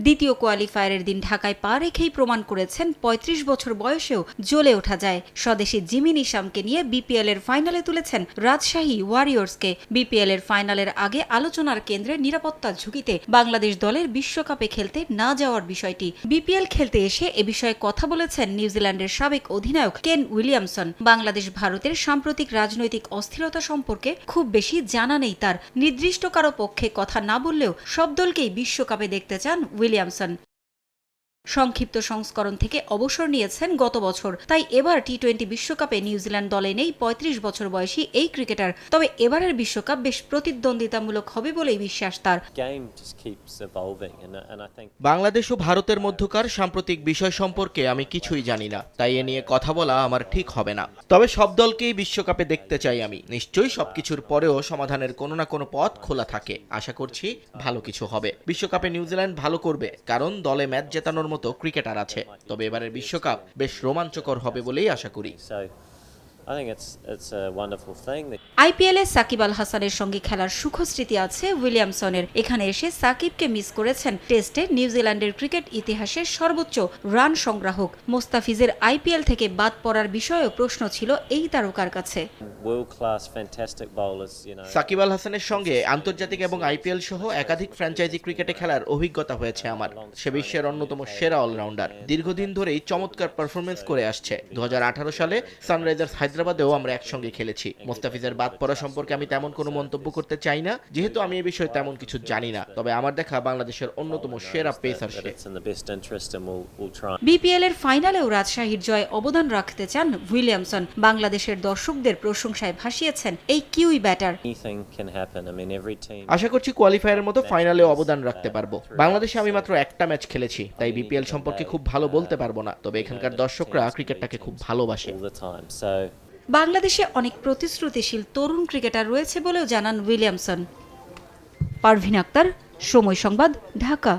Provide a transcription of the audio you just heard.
দ্বিতীয় কোয়ালিফায়ারের দিন ঢাকায় পা রেখেই প্রমাণ করেছেন ৩৫ বছর বয়সেও জ্বলে ওঠা যায়। স্বদেশি জিমি নিশামকে নিয়ে বিপিএল এর ফাইনালে তুলেছেন রাজশাহী ওয়ারিয়র্সকে। বিপিএল এর ফাইনালের আগে আলোচনার কেন্দ্রে নিরাপত্তা ঝুঁকিতে বাংলাদেশ দলের বিশ্বকাপে খেলতে না যাওয়ার বিষয়টি। বিপিএল খেলতে এসে এ বিষয়ে কথা বলেছেন নিউজিল্যান্ডের সাবেক অধিনায়ক কেন উইলিয়ামসন। বাংলাদেশ ভারতের সাম্প্রতিক রাজনৈতিক অস্থিরতা সম্পর্কে খুব বেশি জানা নেই তার। নির্দিষ্ট কারো পক্ষে কথা না বললেও সব দলকেই বিশ্বকাপে দেখতে চান উইলিয়ামসন। সংক্ষিপ্ত সংস্করণ থেকে অবসর নিয়েছেন গত বছর, তাই এবার টি-20 বিশ্বকাপে নিউজিল্যান্ড দলে নেই ৩৫ বছর বয়সী এই ক্রিকেটার। তবে এবারের বিশ্বকাপ বেশ প্রতিদ্বন্দ্বিতামূলক হবে বলেই বিশ্বাস তার। বাংলাদেশ ও ভারতের মধ্যকার সাম্প্রতিক বিষয় সম্পর্কে আমি কিছুই জানি না, তাই এ নিয়ে কথা বলা আমার ঠিক হবে না। তবে সব দলকেই বিশ্বকাপে দেখতে চাই আমি। নিশ্চয়ই সবকিছুর পরেও সমাধানের কোনো না কোনো পথ খোলা থাকে। আশা করছি ভালো কিছু হবে। বিশ্বকাপে নিউজিল্যান্ড ভালো করবে, কারণ দলে ম্যাচ জেতানোর মতো ক্রিকেটার আছে। তবে এবারের বিশ্বকাপ বেশ রোমাঞ্চকর হবে বলেই আশা করি। আইপিএলে সাকিব আল হাসানের সঙ্গে খেলার সুখস্মৃতি আছে উইলিয়ামসনের। এখানে এসে সাকিবকে মিস করেছেন টেস্টে নিউজিল্যান্ডের ক্রিকেট ইতিহাসের সর্বোচ্চ রান সংগ্রাহক। মোস্তাফিজের আইপিএল থেকে বাদ পড়ার বিষয়েও প্রশ্ন ছিল এই তারকার কাছে। সাকিব আল হাসানের সঙ্গে আন্তর্জাতিক এবং আইপিএল সহ একাধিক ফ্র্যাঞ্চাইজি ক্রিকেটে খেলার অভিজ্ঞতা হয়েছে আমার। সে বিশ্বের অন্যতম সেরা অলরাউন্ডার। দীর্ঘদিন ধরেই চমৎকার পারফরমেন্স করে আসছে। 2018 সালে সানরাইজার্স হায়দ্রাবাদেও আমরা একসঙ্গে খেলেছি। মোস্তাফিজের বাদ পড়া সম্পর্কে আমি তেমন কোনো মন্তব্য করতে চাই না, যেহেতু আমি এই বিষয়ে তেমন কিছু জানি না। তবে আমার দেখা বাংলাদেশের অন্যতম সেরা পেসার সে। বিপিএল এর ফাইনালেও রাজশাহীর জয়ে অবদান রাখতে চান উইলিয়ামসন। বাংলাদেশের দর্শকদের প্রশংসায় ভাসিয়েছেন এই কিউই ব্যাটার। আশা করছি কোয়ালিফায়ারের মতো ফাইনালে অবদান রাখতে পারবো। বাংলাদেশে আমি মাত্র একটা ম্যাচ খেলেছি, তাই বিপিএল সম্পর্কে খুব ভালো বলতে পারবো না। তবে এখানকার দর্শকরা ক্রিকেটটাকে খুব ভালোবাসে। বাংলাদেশে অনেক প্রতিশ্রুতিশীল তরুণ ক্রিকেটার রয়েছে বলেও জানান উইলিয়ামসন। পারভিন আক্তার, সময় সংবাদ, ঢাকা।